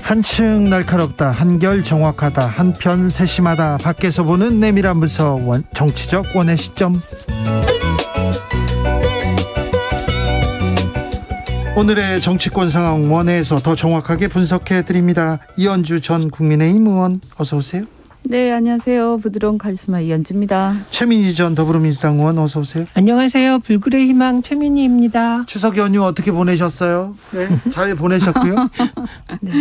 한층 날카롭다, 한결 정확하다, 한편 세심하다. 밖에서 보는 내밀한 분석, 정치적 원의 시점. 오늘의 정치권 상황 원회에서 더 정확하게 분석해 드립니다. 이현주 전 국민의힘 의원, 어서 오세요. 네, 안녕하세요. 부드러운 카리스마 이현주입니다. 최민희 전 더불어민주당 의원, 어서 오세요. 안녕하세요. 불굴의 희망 최민희입니다. 추석 연휴 어떻게 보내셨어요? 네, 잘 보내셨고요. 네.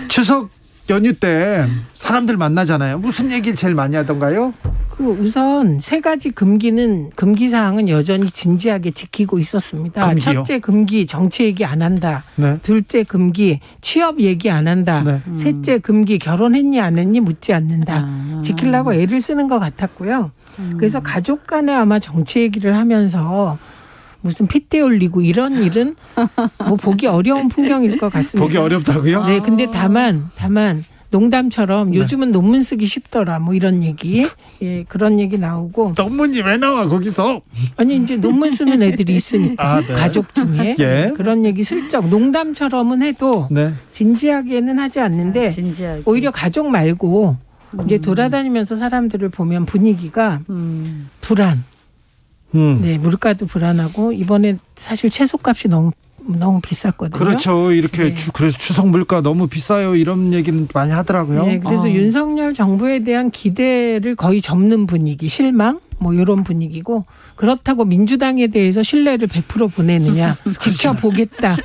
추석 연휴 때 사람들 만나잖아요. 무슨 얘기를 제일 많이 하던가요? 우선 세 가지 금기 사항은 여전히 진지하게 지키고 있었습니다. 금기요? 첫째 금기, 정치 얘기 안 한다. 네. 둘째 금기, 취업 얘기 안 한다. 네. 셋째 금기, 결혼했니 안 했니 묻지 않는다. 지키려고 애를 쓰는 것 같았고요. 그래서 가족 간에 아마 정치 얘기를 하면서 무슨 핏대 올리고 이런 일은 뭐 보기 어려운 풍경일 것 같습니다. 보기 어렵다고요? 네, 근데 다만 농담처럼 요즘은 논문 쓰기 쉽더라 뭐 이런 얘기, 예, 그런 얘기 나오고. 논문이 왜 나와 거기서? 아니 이제 논문 쓰는 애들이 있으니까 네. 가족 중에 예. 그런 얘기 슬쩍 농담처럼은 해도 네. 진지하게는 하지 않는데 진지하게. 오히려 가족 말고 이제 돌아다니면서 사람들을 보면 분위기가 불안. 네, 물가도 불안하고 이번에 사실 채소값이 너무 비쌌거든요. 그렇죠. 이렇게 네. 그래서 추석 물가 너무 비싸요. 이런 얘기는 많이 하더라고요. 네, 그래서 윤석열 정부에 대한 기대를 거의 접는 분위기, 실망 뭐 이런 분위기고, 그렇다고 민주당에 대해서 신뢰를 100% 보내느냐, 지켜보겠다,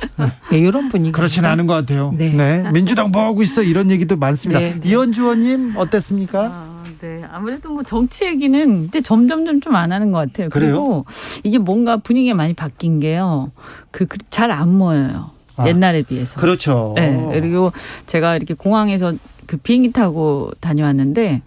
네, 이런 분위기. 그렇지는 않은 것 같아요. 네. 네. 민주당 뭐 하고 있어? 이런 얘기도 많습니다. 네, 네. 이현주 의원님 어땠습니까? 네, 아무래도 뭐 정치 얘기는 근데 점점 좀 안 하는 것 같아요. 그리고 이게 뭔가 분위기가 많이 바뀐 게요. 잘 안 모여요. 옛날에 비해서. 그렇죠. 네, 그리고 제가 이렇게 공항에서 비행기 타고 다녀왔는데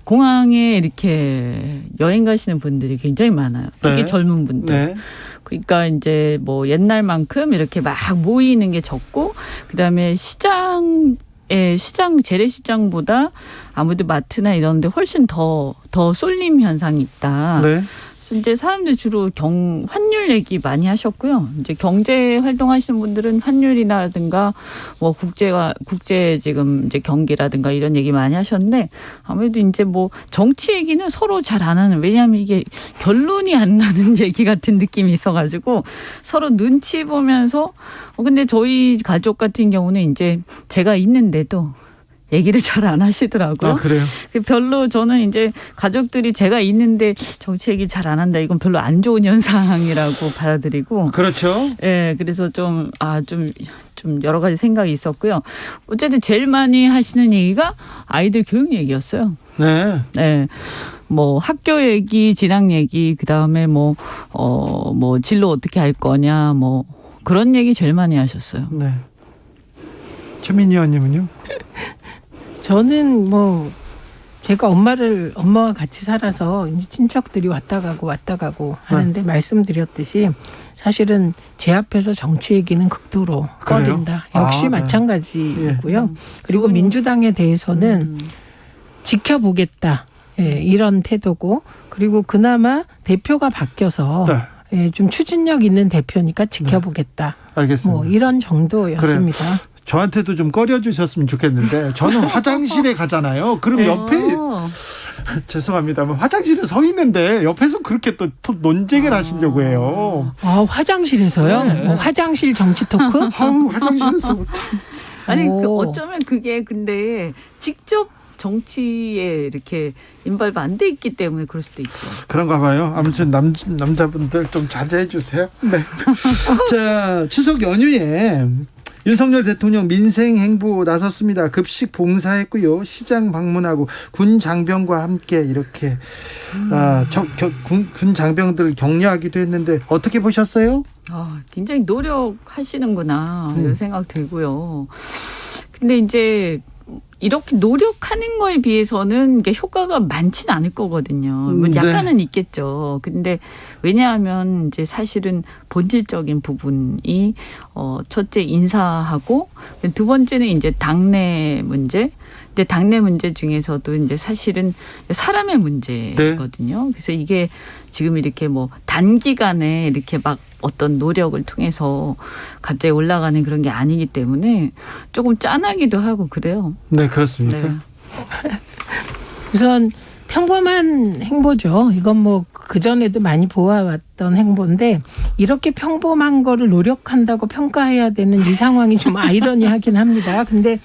공항에 이렇게 여행 가시는 분들이 굉장히 많아요. 특히 네. 젊은 분들. 네. 그러니까 이제 뭐 옛날만큼 이렇게 막 모이는 게 적고, 그다음에 재래시장보다 아무래도 마트나 이런 데 훨씬 더 쏠림 현상이 있다. 네. 그래서 이제 사람들 주로 환율 얘기 많이 하셨고요. 이제 경제 활동하시는 분들은 환율이라든가 뭐 국제 지금 이제 경기라든가 이런 얘기 많이 하셨는데, 아무래도 이제 뭐 정치 얘기는 서로 잘 안 하는, 왜냐하면 이게 결론이 안 나는 얘기 같은 느낌이 있어가지고 서로 눈치 보면서 근데 저희 가족 같은 경우는 이제 제가 있는데도 얘기를 잘 안 하시더라고요. 아, 그래요? 별로 저는 이제 가족들이 제가 있는데 정치 얘기 잘 안 한다, 이건 별로 안 좋은 현상이라고 받아들이고. 그렇죠. 예, 그래서 좀 여러 가지 생각이 있었고요. 어쨌든 제일 많이 하시는 얘기가 아이들 교육 얘기였어요. 네. 네. 뭐 학교 얘기, 진학 얘기, 그다음에 뭐 진로 어떻게 할 거냐, 뭐 그런 얘기 제일 많이 하셨어요. 네. 최민희 의원님은요? 저는 뭐 제가 엄마와 같이 살아서 이제 친척들이 왔다 가고 하는데 말씀드렸듯이 사실은 제 앞에서 정치 얘기는 극도로 그래요? 꺼린다. 역시 네. 마찬가지고요. 그리고 민주당에 대해서는 지켜보겠다, 예, 이런 태도고, 그리고 그나마 대표가 바뀌어서 네. 예, 좀 추진력 있는 대표니까 지켜보겠다. 알겠습니다. 뭐 이런 정도였습니다. 그래요. 저한테도 좀 꺼려주셨으면 좋겠는데, 저는 화장실에 가잖아요. 그럼 옆에 죄송합니다만 화장실에 서 있는데 옆에서 그렇게 또 논쟁을 하시려고 해요. 아, 화장실에서요? 네. 화장실 정치 토크? 아우, 화장실에서 참. 아니 오. 어쩌면 그게 근데 직접 정치에 이렇게 인발부 안 돼 있기 때문에 그럴 수도 있죠. 그런가 봐요. 아무튼 남자분들 좀 자제해 주세요. 네. 자, 추석 연휴에 윤석열 대통령 민생 행보 나섰습니다. 급식 봉사했고요. 시장 방문하고 군 장병과 함께 이렇게 군 장병들을 격려하기도 했는데 어떻게 보셨어요? 굉장히 노력하시는구나 이런 생각 들고요. 근데 이제 이렇게 노력하는 거에 비해서는 이게 효과가 많지는 않을 거거든요. 뭐 약간은 네. 있겠죠. 근데 왜냐하면 이제 사실은 본질적인 부분이 첫째 인사하고 두 번째는 이제 당내 문제. 근데 당내 문제 중에서도 이제 사실은 사람의 문제거든요. 그래서 이게 지금 이렇게 뭐 단기간에 이렇게 막 어떤 노력을 통해서 갑자기 올라가는 그런 게 아니기 때문에 조금 짠하기도 하고 그래요. 네, 그렇습니까? 네. 우선 평범한 행보죠. 이건 뭐 그전에도 많이 보아왔던 행보인데 이렇게 평범한 거를 노력한다고 평가해야 되는 이 상황이 좀 아이러니하긴 합니다. 근데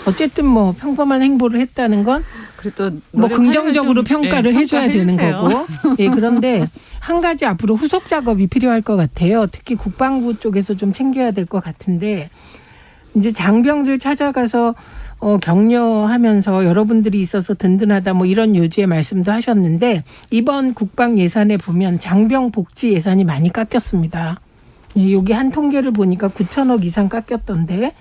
어쨌든 뭐 평범한 행보를 했다는 건 그래도 뭐 긍정적으로 좀, 평가를 해줘야 되는 평가해주세요. 거고. 예, 그런데 한 가지 앞으로 후속 작업이 필요할 것 같아요. 특히 국방부 쪽에서 좀 챙겨야 될 것 같은데 이제 장병들 찾아가서 격려하면서 여러분들이 있어서 든든하다 뭐 이런 요지의 말씀도 하셨는데 이번 국방 예산에 보면 장병 복지 예산이 많이 깎였습니다. 여기 한 통계를 보니까 9천억 이상 깎였던데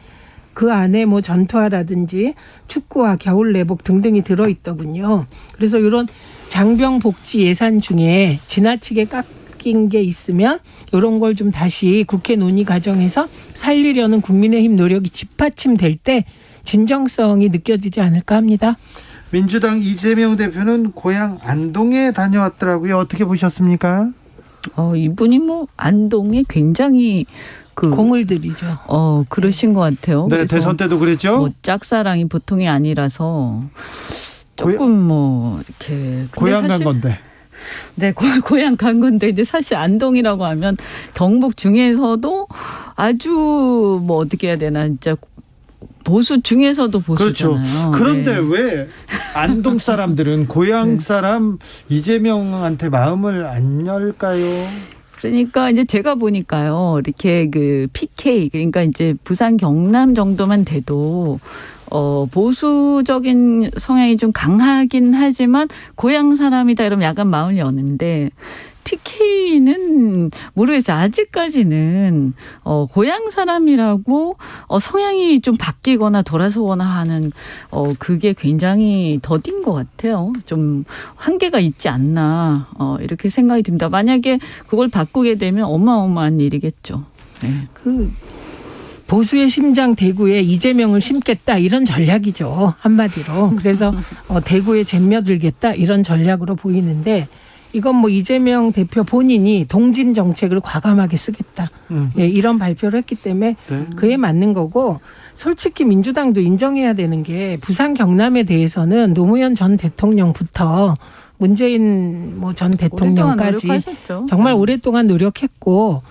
그 안에 뭐 전투화라든지 축구화, 겨울 내복 등등이 들어있더군요. 그래서 이런 장병 복지 예산 중에 지나치게 깎인 게 있으면 이런 걸 좀 다시 국회 논의 과정에서 살리려는 국민의힘 노력이 뒷받침될 때 진정성이 느껴지지 않을까 합니다. 민주당 이재명 대표는 고향 안동에 다녀왔더라고요. 어떻게 보셨습니까? 이분이 뭐 안동에 굉장히 공을 들이죠. 그러신 것 같아요. 네, 그래서 대선 때도 그랬죠. 뭐 짝사랑이 보통이 아니라서 조금 뭐 이렇게 고향 간 건데. 네, 고향 간 건데 이제 사실 안동이라고 하면 경북 중에서도 아주 뭐 어떻게 해야 되나 진짜 보수 중에서도 보수잖아요. 그렇죠. 그런데 네. 왜 안동 사람들은 고향 사람 이재명한테 마음을 안 열까요? 그러니까 이제 제가 보니까요. 이렇게 그 PK 그러니까 이제 부산 경남 정도만 돼도 보수적인 성향이 좀 강하긴 하지만 고향 사람이다 이러면 약간 마음을 여는데 TK는 모르겠어요. 아직까지는 고향 사람이라고 성향이 좀 바뀌거나 돌아서거나 하는 그게 굉장히 더딘 것 같아요. 좀 한계가 있지 않나 이렇게 생각이 듭니다. 만약에 그걸 바꾸게 되면 어마어마한 일이겠죠. 네. 그 보수의 심장 대구에 이재명을 심겠다 이런 전략이죠. 한마디로. 그래서 대구에 잼며들겠다 이런 전략으로 보이는데 이건 뭐 이재명 대표 본인이 동진 정책을 과감하게 쓰겠다. 예, 이런 발표를 했기 때문에 네. 그에 맞는 거고 솔직히 민주당도 인정해야 되는 게 부산 경남에 대해서는 노무현 전 대통령부터 문재인 뭐 전 대통령까지 노력하셨죠. 정말 오랫동안 노력했고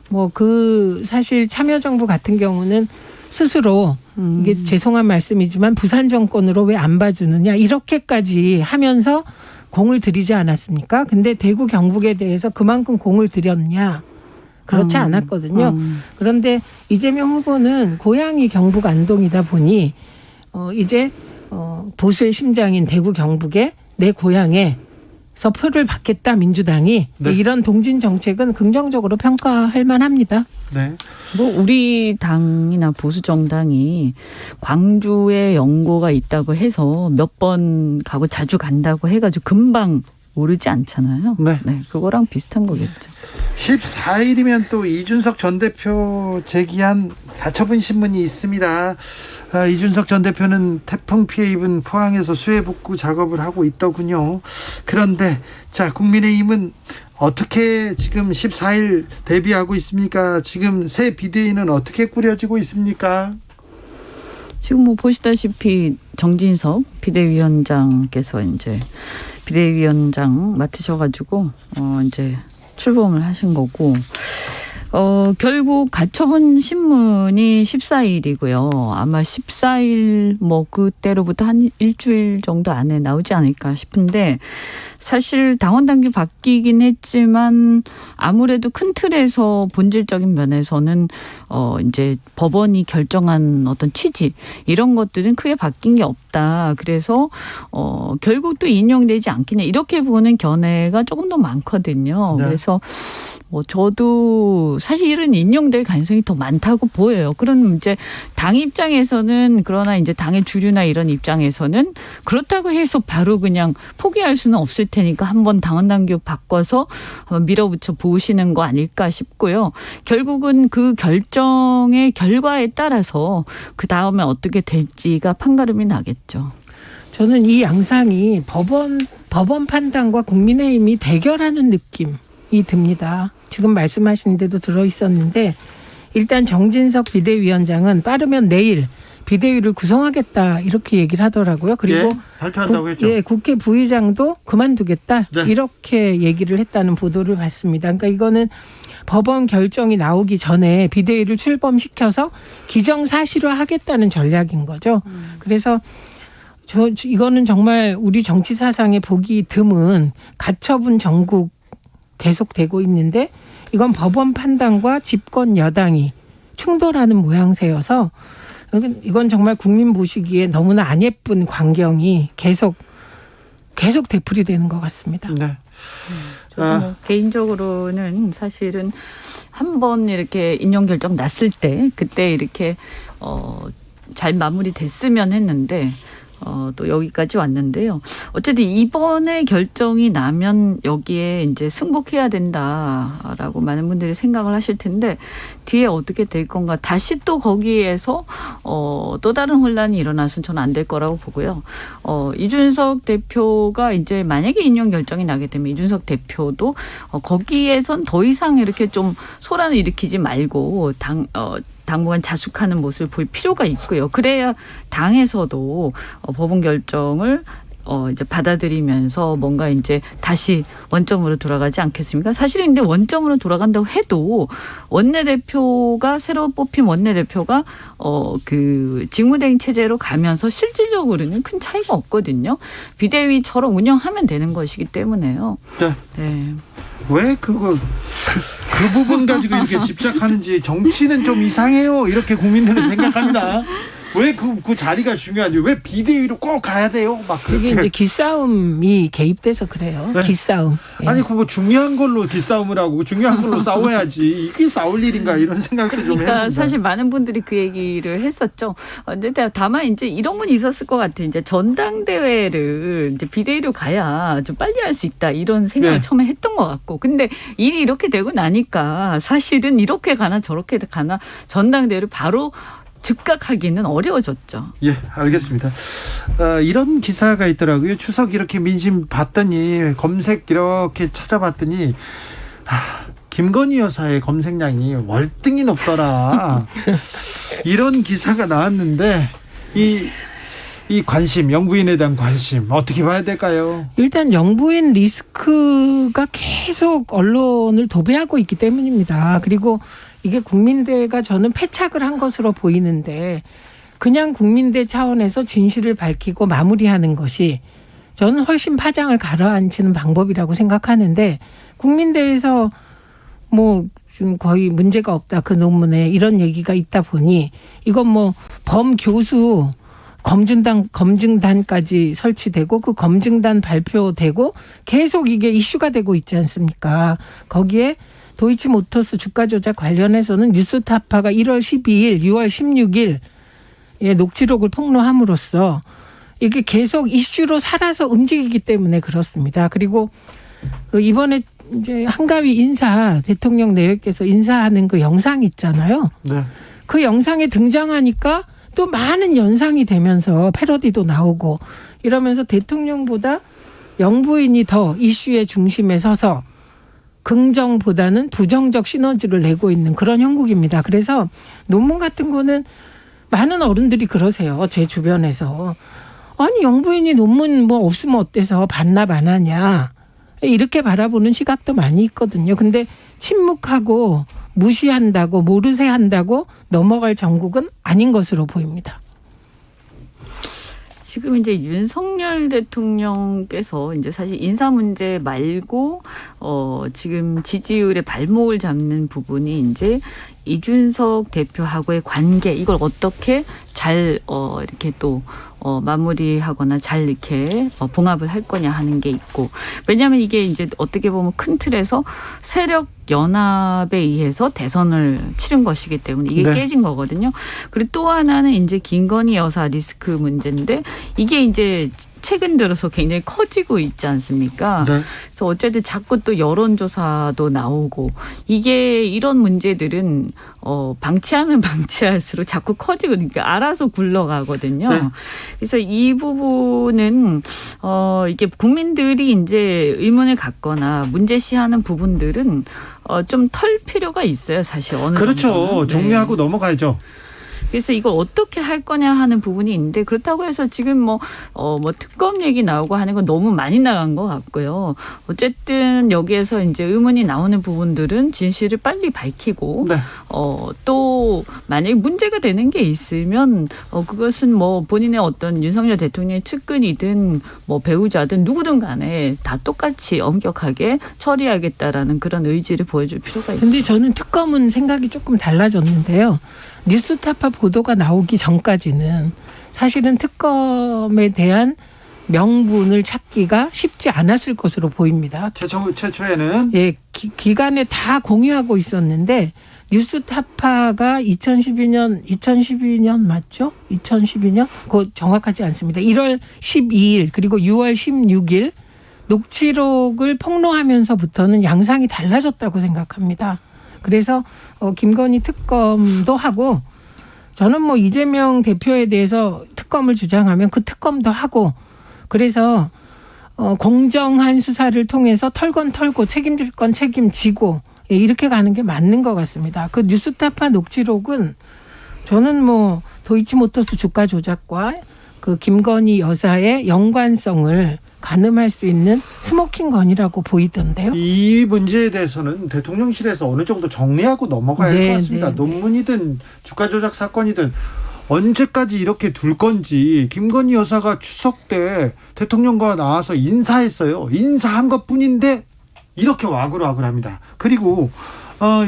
뭐 그 사실 참여정부 같은 경우는 스스로 이게 죄송한 말씀이지만 부산 정권으로 왜 안 봐주느냐 이렇게까지 하면서 공을 들이지 않았습니까? 근데 대구 경북에 대해서 그만큼 공을 들였냐? 그렇지 않았거든요. 그런데 이재명 후보는 고향이 경북 안동이다 보니 이제 보수의 심장인 대구 경북에 내 고향에 서 표를 받겠다 민주당이 네. 이런 동진 정책은 긍정적으로 평가할 만합니다. 네. 뭐 우리 당이나 보수 정당이 광주에 연고가 있다고 해서 몇 번 가고 자주 간다고 해가지고 금방 오르지 않잖아요. 네. 그거랑 비슷한 거겠죠. 14일이면 또 이준석 전 대표 제기한 가처분 신문이 있습니다. 이준석 전 대표는 태풍 피해 입은 포항에서 수해 복구 작업을 하고 있더군요. 그런데 자 국민의힘은 어떻게 지금 14일 대비하고 있습니까? 지금 새 비대위는 어떻게 꾸려지고 있습니까? 지금 뭐 보시다시피 정진석 비대위원장께서 이제 비대위원장 맡으셔가지고 이제 출범을 하신 거고 결국 가처분 신문이 14일이고요. 아마 14일 뭐 그때로부터 한 일주일 정도 안에 나오지 않을까 싶은데 사실 당원 당규 바뀌긴 했지만 아무래도 큰 틀에서 본질적인 면에서는 이제 법원이 결정한 어떤 취지 이런 것들은 크게 바뀐 게 없다. 그래서 결국 또 인용되지 않겠냐 이렇게 보는 견해가 조금 더 많거든요. 네. 그래서 저도 사실은 인용될 가능성이 더 많다고 보여요. 그럼 이제 당 입장에서는 그러나 이제 당의 주류나 이런 입장에서는 그렇다고 해서 바로 그냥 포기할 수는 없을 테니까 한번 당원 당규 바꿔서 한번 밀어붙여 보시는 거 아닐까 싶고요. 결국은 그 결정의 결과에 따라서 그 다음에 어떻게 될지가 판가름이 나겠죠. 저는 이 양상이 법원 판단과 국민의힘이 대결하는 느낌이 듭니다. 지금 말씀하신 데도 들어있었는데 일단 정진석 비대위원장은 빠르면 내일 비대위를 구성하겠다 이렇게 얘기를 하더라고요. 그리고 발표한다고 했죠. 국회 부의장도 그만두겠다 네. 이렇게 얘기를 했다는 보도를 봤습니다. 그러니까 이거는 법원 결정이 나오기 전에 비대위를 출범시켜서 기정사실화하겠다는 전략인 거죠. 그래서 이거는 정말 우리 정치 사상에 보기 드문 가처분 정국 계속되고 있는데 이건 법원 판단과 집권 여당이 충돌하는 모양새여서 이건 정말 국민 보시기에 너무나 안 예쁜 광경이 계속 되풀이되는 것 같습니다. 네. 저도 개인적으로는 사실은 한번 이렇게 인용 결정 났을 때 그때 이렇게 잘 마무리됐으면 했는데 또 여기까지 왔는데요. 어쨌든 이번에 결정이 나면 여기에 이제 승복해야 된다라고 많은 분들이 생각을 하실 텐데 뒤에 어떻게 될 건가 다시 또 거기에서 또 다른 혼란이 일어나서는 저는 안 될 거라고 보고요. 이준석 대표가 이제 만약에 인용 결정이 나게 되면 이준석 대표도 거기에선 더 이상 이렇게 좀 소란을 일으키지 말고 당분간 자숙하는 모습을 볼 필요가 있고요. 그래야 당에서도 법원 결정을 이제 받아들이면서 뭔가 이제 다시 원점으로 돌아가지 않겠습니까? 사실은 근데 원점으로 돌아간다고 해도 원내대표가 새로 뽑힌 원내대표가 그 직무대행 체제로 가면서 실질적으로는 큰 차이가 없거든요. 비대위처럼 운영하면 되는 것이기 때문에요. 네. 왜 그 부분 가지고 이렇게 집착하는지 정치는 좀 이상해요. 이렇게 국민들은 생각합니다. 왜 그 자리가 중요한지 왜 비대위로 꼭 가야 돼요? 막 그게 이제 기싸움이 개입돼서 그래요. 네. 기싸움. 예. 아니 그거 중요한 걸로 기싸움을 하고 중요한 걸로 싸워야지 이게 싸울 일인가 이런 생각을 좀 해봅니다. 그러니까 사실 많은 분들이 그 얘기를 했었죠. 근데 다만 이제 이런 건 있었을 것 같아요. 이제 전당대회를 이제 비대위로 가야 좀 빨리 할 수 있다 이런 생각을 처음에 했던 것 같고, 근데 일이 이렇게 되고 나니까 사실은 이렇게 가나 저렇게 가나 전당대회를 바로 즉각하기는 어려워졌죠. 예, 알겠습니다. 이런 기사가 있더라고요. 추석 이렇게 민심 봤더니 검색 이렇게 찾아봤더니 김건희 여사의 검색량이 월등히 높더라. 이런 기사가 나왔는데 이 관심, 영부인에 대한 관심 어떻게 봐야 될까요? 일단 영부인 리스크가 계속 언론을 도배하고 있기 때문입니다. 그리고 이게 국민대가 저는 패착을 한 것으로 보이는데 그냥 국민대 차원에서 진실을 밝히고 마무리하는 것이 저는 훨씬 파장을 가라앉히는 방법이라고 생각하는데 국민대에서 뭐 좀 거의 문제가 없다 그 논문에 이런 얘기가 있다 보니 이건 뭐 범교수 검증단까지 설치되고 그 검증단 발표되고 계속 이게 이슈가 되고 있지 않습니까? 거기에 도이치모터스 주가 조작 관련해서는 뉴스타파가 1월 12일, 6월 16일 녹취록을 폭로함으로써 이게 계속 이슈로 살아서 움직이기 때문에 그렇습니다. 그리고 이번에 이제 한가위 인사 대통령 내외께서 인사하는 그 영상 있잖아요. 네. 그 영상에 등장하니까 또 많은 연상이 되면서 패러디도 나오고 이러면서 대통령보다 영부인이 더 이슈의 중심에 서서 긍정보다는 부정적 시너지를 내고 있는 그런 형국입니다. 그래서 논문 같은 거는 많은 어른들이 그러세요. 제 주변에서. 아니 영부인이 논문 뭐 없으면 어때서 반납 안 하냐. 이렇게 바라보는 시각도 많이 있거든요. 근데 침묵하고 무시한다고 모르쇠 한다고 넘어갈 정국은 아닌 것으로 보입니다. 지금 이제 윤석열 대통령께서 이제 사실 인사 문제 말고 지금 지지율의 발목을 잡는 부분이 이제 이준석 대표하고의 관계, 이걸 어떻게 잘 이렇게 또 마무리하거나 잘 이렇게 봉합을 할 거냐 하는 게 있고, 왜냐하면 이게 이제 어떻게 보면 큰 틀에서 세력 연합에 의해서 대선을 치른 것이기 때문에 이게 네. 깨진 거거든요. 그리고 또 하나는 이제 김건희 여사 리스크 문제인데 이게 이제 최근 들어서 굉장히 커지고 있지 않습니까? 네. 그래서 어쨌든 자꾸 또 여론조사도 나오고 이게 이런 문제들은 방치하면 방치할수록 자꾸 커지고 그러니까 알아서 굴러가거든요. 네. 그래서 이 부분은 이게 국민들이 이제 의문을 갖거나 문제시하는 부분들은 좀 털 필요가 있어요. 사실 어느 그렇죠. 정도는. 네. 정리하고 넘어가야죠. 그래서 이걸 어떻게 할 거냐 하는 부분이 있는데 그렇다고 해서 지금 뭐 특검 얘기 나오고 하는 건 너무 많이 나간 것 같고요. 어쨌든 여기에서 이제 의문이 나오는 부분들은 진실을 빨리 밝히고 네. 또 만약에 문제가 되는 게 있으면 그것은 뭐 본인의 어떤 윤석열 대통령의 측근이든 뭐 배우자든 누구든 간에 다 똑같이 엄격하게 처리하겠다라는 그런 의지를 보여줄 필요가 있습니다. 근데 저는 특검은 생각이 조금 달라졌는데요. 뉴스타파 보도가 나오기 전까지는 사실은 특검에 대한 명분을 찾기가 쉽지 않았을 것으로 보입니다. 최초에는 예, 기간에 다 공유하고 있었는데 뉴스타파가 2012년 맞죠? 2012년? 그거 정확하지 않습니다. 1월 12일 그리고 6월 16일 녹취록을 폭로하면서부터는 양상이 달라졌다고 생각합니다. 그래서 김건희 특검도 하고 저는 뭐 이재명 대표에 대해서 특검을 주장하면 그 특검도 하고 그래서 공정한 수사를 통해서 털건 털고 책임질 건 책임지고 이렇게 가는 게 맞는 것 같습니다. 그 뉴스타파 녹취록은 저는 뭐 도이치모터스 주가 조작과 그 김건희 여사의 연관성을 가늠할 수 있는 스모킹 건이라고 보이던데요. 이 문제에 대해서는 대통령실에서 어느 정도 정리하고 넘어가야 할 것 같습니다. 논문이든 주가 조작 사건이든 언제까지 이렇게 둘 건지 김건희 여사가 추석 때 대통령과 나와서 인사했어요. 인사한 것뿐인데 이렇게 와글와글합니다. 그리고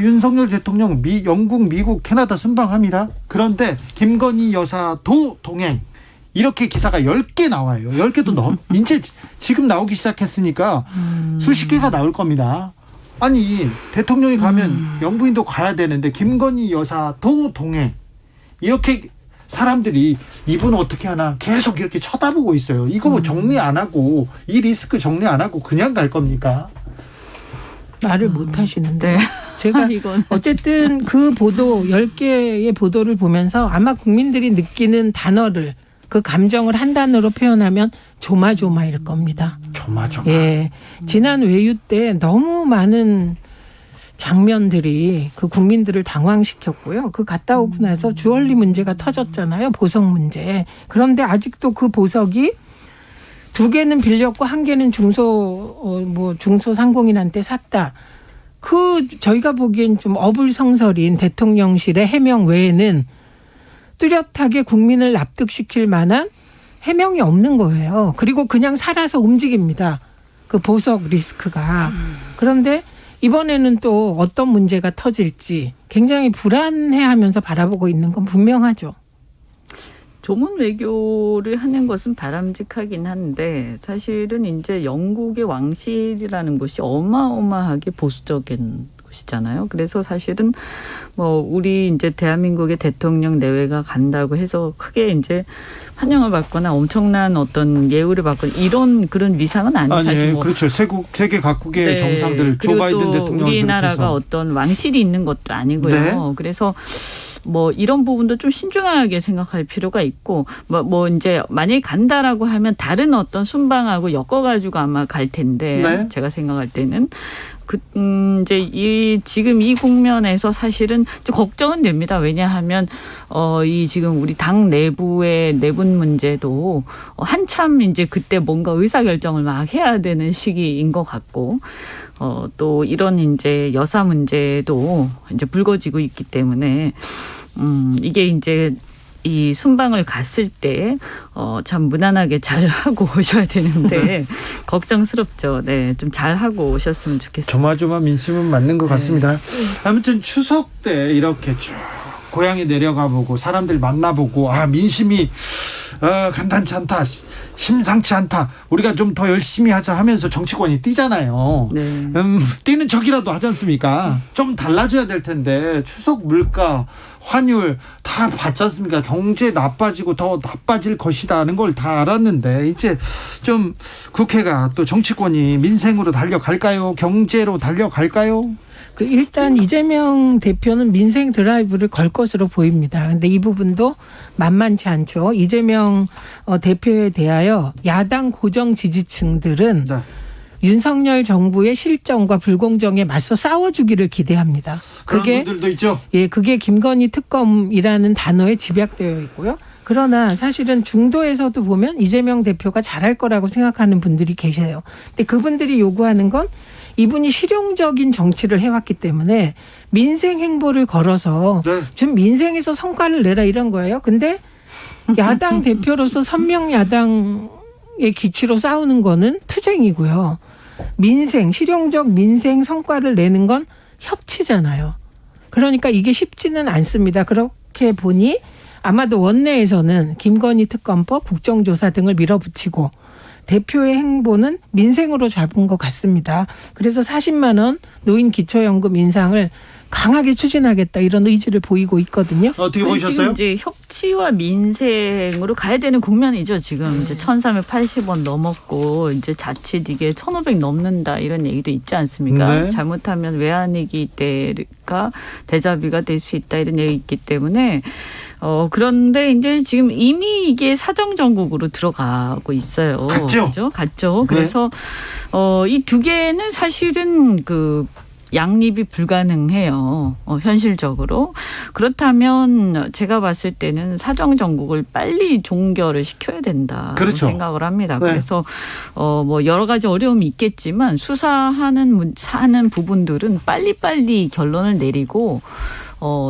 윤석열 대통령 영국, 미국, 캐나다 순방합니다. 그런데 김건희 여사도 동행. 이렇게 기사가 10개 나와요. 10개도 넘. 이제 지금 나오기 시작했으니까 수십 개가 나올 겁니다. 아니 대통령이 가면 영부인도 가야 되는데 김건희 여사도 동행. 이렇게 사람들이 이분 어떻게 하나 계속 이렇게 쳐다보고 있어요. 이거 뭐 정리 안 하고 이 리스크 정리 안 하고 그냥 갈 겁니까? 말을 못 하시는데 네. 제가 어쨌든 그 보도 10개의 보도를 보면서 아마 국민들이 느끼는 단어를 그 감정을 한 단어로 표현하면 조마조마일 겁니다. 조마조마. 예. 지난 외유 때 너무 많은 장면들이 그 국민들을 당황시켰고요. 그 갔다 오고 나서 주얼리 문제가 터졌잖아요. 보석 문제. 그런데 아직도 그 보석이 2개는 빌렸고 1개는 중소상공인한테 샀다. 저희가 보기엔 좀 어불성설인 대통령실의 해명 외에는 뚜렷하게 국민을 납득시킬 만한 해명이 없는 거예요. 그리고 그냥 살아서 움직입니다. 그 보석 리스크가. 그런데 이번에는 또 어떤 문제가 터질지 굉장히 불안해하면서 바라보고 있는 건 분명하죠. 조문 외교를 하는 것은 바람직하긴 한데 사실은 이제 영국의 왕실이라는 것이 어마어마하게 보수적인 것이잖아요. 그래서 사실은 뭐 우리 이제 대한민국의 대통령 내외가 간다고 해서 크게 이제 환영을 받거나 엄청난 어떤 예우를 받거나 이런 그런 위상은 아니죠. 사실 뭐. 그렇죠. 세계 각국의 네. 정상들 조 바이든 대통령 우리나라가 어떤 왕실이 있는 것도 아니고요. 네. 그래서 뭐 이런 부분도 좀 신중하게 생각할 필요가 있고 뭐 이제 만약에 간다라고 하면 다른 어떤 순방하고 엮어가지고 아마 갈 텐데 네. 제가 생각할 때는 이제 지금 이 국면에서 사실은 좀 걱정은 됩니다. 왜냐하면 이 지금 우리 당 내부의 내분 문제도 한참 이제 그때 뭔가 의사 결정을 막 해야 되는 시기인 것 같고 또 이런 이제 여사 문제도 이제 불거지고 있기 때문에 이게 이제 이 순방을 갔을 때 참 무난하게 잘 하고 오셔야 되는데 걱정스럽죠. 네, 좀 잘 하고 오셨으면 좋겠습니다. 조마조마 민심은 맞는 것 같습니다. 아무튼 추석 때 이렇게 쭉 고향에 내려가 보고 사람들 만나보고 민심이 간단치 않다, 심상치 않다, 우리가 좀 더 열심히 하자 하면서 정치권이 뛰잖아요. 네. 뛰는 척이라도 하지 않습니까? 좀 달라져야 될 텐데 추석 물가, 환율 다 봤지 않습니까? 경제 나빠지고 더 나빠질 것이라는 걸 다 알았는데 이제 좀 국회가 또 정치권이 민생으로 달려갈까요? 경제로 달려갈까요? 일단 이재명 대표는 민생 드라이브를 걸 것으로 보입니다. 근데 이 부분도 만만치 않죠. 이재명 대표에 대하여 야당 고정 지지층들은 네. 윤석열 정부의 실정과 불공정에 맞서 싸워주기를 기대합니다. 그런 그게 분들도 있죠. 그게 김건희 특검이라는 단어에 집약되어 있고요. 그러나 사실은 중도에서도 보면 이재명 대표가 잘할 거라고 생각하는 분들이 계세요. 근데 그분들이 요구하는 건 이분이 실용적인 정치를 해왔기 때문에 민생 행보를 걸어서 네. 좀 민생에서 성과를 내라 이런 거예요. 근데 야당 대표로서 선명 야당의 기치로 싸우는 거는 투쟁이고요. 민생, 실용적 민생 성과를 내는 건 협치잖아요. 그러니까 이게 쉽지는 않습니다. 그렇게 보니 아마도 원내에서는 김건희 특검법, 국정조사 등을 밀어붙이고 대표의 행보는 민생으로 잡은 것 같습니다. 그래서 40만 원 노인 기초연금 인상을 강하게 추진하겠다 이런 의지를 보이고 있거든요. 어떻게 보셨어요? 지금 이제 협치와 민생으로 가야 되는 국면이죠. 지금 이제 1,380원 넘었고 이제 자칫 이게 1,500 넘는다 이런 얘기도 있지 않습니까? 네. 잘못하면 외환위기 때가 대자비가 될 수 있다 이런 얘기 있기 때문에 그런데 이제 지금 이미 이게 사정정국으로 들어가고 있어요. 갔죠? 그죠? 갔죠. 네. 그래서 이 두 개는 사실은 양립이 불가능해요. 현실적으로. 그렇다면 제가 봤을 때는 사정정국을 빨리 종결을 시켜야 된다. 그렇죠. 생각을 합니다. 네. 그래서 뭐 여러 가지 어려움이 있겠지만 수사하는 부분들은 빨리빨리 결론을 내리고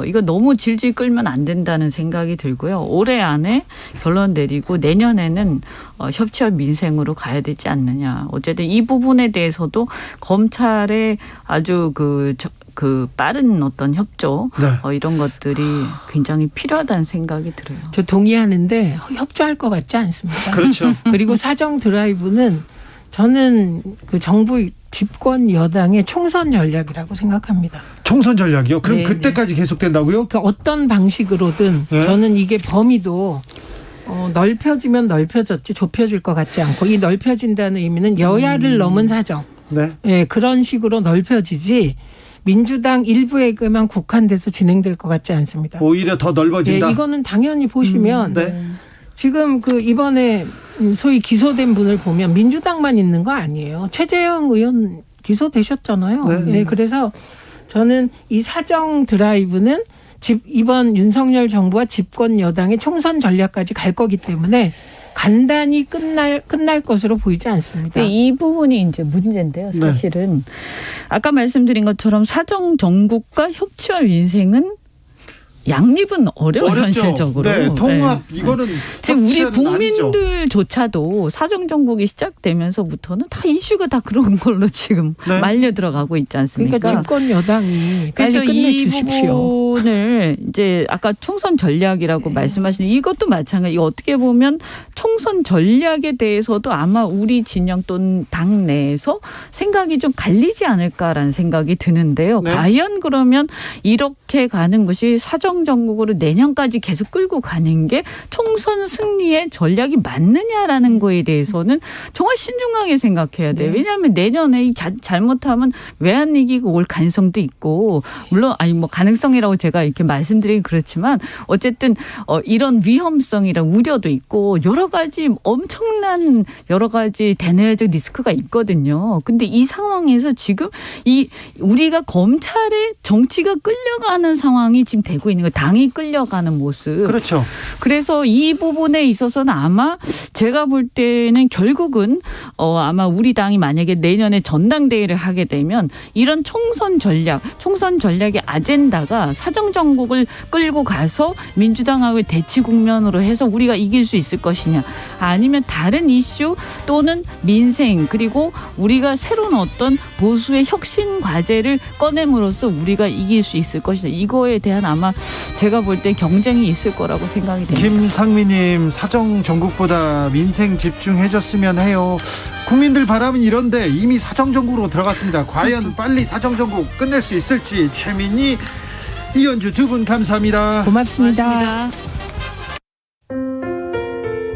이거 너무 질질 끌면 안 된다는 생각이 들고요. 올해 안에 결론 내리고 내년에는 협치와 민생으로 가야 되지 않느냐. 어쨌든 이 부분에 대해서도 검찰의 아주 빠른 어떤 협조 네. 이런 것들이 굉장히 필요하다는 생각이 들어요. 저 동의하는데 협조할 것 같지 않습니다. 그렇죠. 그리고 사정 드라이브는 저는 정부 집권 여당의 총선 전략이라고 생각합니다. 총선 전략이요? 그럼 네, 그때까지 계속된다고요? 그러니까 어떤 방식으로든 네. 저는 이게 범위도 넓혀지면 넓혀졌지 좁혀질 것 같지 않고 이 넓혀진다는 의미는 여야를 넘은 사정. 네. 예, 그런 식으로 넓혀지지 민주당 일부에게만 국한돼서 진행될 것 같지 않습니다. 오히려 더 넓어진다. 예, 이거는 당연히 보시면 네. 지금 이번에 소위 기소된 분을 보면 민주당만 있는 거 아니에요. 최재형 의원 기소되셨잖아요. 네. 예, 그래서 저는 이 사정 드라이브는 이번 윤석열 정부와 집권 여당의 총선 전략까지 갈 거기 때문에 간단히 끝날 것으로 보이지 않습니다. 이 부분이 이제 문제인데요. 사실은 아까 말씀드린 것처럼 사정 정국과 협치와 민생은 양립은 어려워요, 현실적으로. 네, 통합 네. 이거는 지금 우리 협치는 아니죠. 국민들조차도 사정정국이 시작되면서부터는 다 이슈가 다 그런 걸로 지금 네. 말려 들어가고 있지 않습니까? 그러니까 집권 여당이 그래서 빨리 끝내 이 주십시오. 부분을 이제 아까 총선 전략이라고 말씀하시는 이것도 마찬가지. 이거 어떻게 보면 총선 전략에 대해서도 아마 우리 진영 또는 당 내에서 생각이 좀 갈리지 않을까라는 생각이 드는데요. 네. 과연 그러면 이렇게 가는 것이 사정정국으로 내년까지 계속 끌고 가는 게 총선 승리의 전략이 맞느냐라는 거에 대해서는 정말 신중하게 생각해야 돼요. 네. 왜냐하면 내년에 잘못하면 외환위기가 올 가능성도 있고 물론 뭐 가능성이라고 제가 이렇게 말씀드리긴 그렇지만 어쨌든 이런 위험성이랑 우려도 있고 여러 가지 엄청난 여러 가지 대내적 리스크가 있거든요. 근데 이 상황에서 지금 우리가 검찰의 정치가 끌려가는 상황이 지금 되고 있는 거예요. 당이 끌려가는 모습. 그렇죠. 그래서 이 부분에 있어서는 아마 제가 볼 때는 결국은 아마 우리 당이 만약에 내년에 전당대회를 하게 되면 이런 총선 전략의 아젠다가 사정정국을 끌고 가서 민주당하고의 대치 국면으로 해서 우리가 이길 수 있을 것이냐 아니면 다른 이슈 또는 민생 그리고 우리가 새로운 어떤 보수의 혁신 과제를 꺼냄으로써 우리가 이길 수 있을 것이냐 그래서 이거에 대한 아마 제가 볼 때 경쟁이 있을 거라고 생각이 됩니다. 김상미님, 사정 전국보다 민생 집중해줬으면 해요. 국민들 바람은 이런데 이미 사정 전국으로 들어갔습니다. 과연 빨리 사정 전국 끝낼 수 있을지. 최민희, 이현주 두 분 감사합니다. 고맙습니다. 고맙습니다.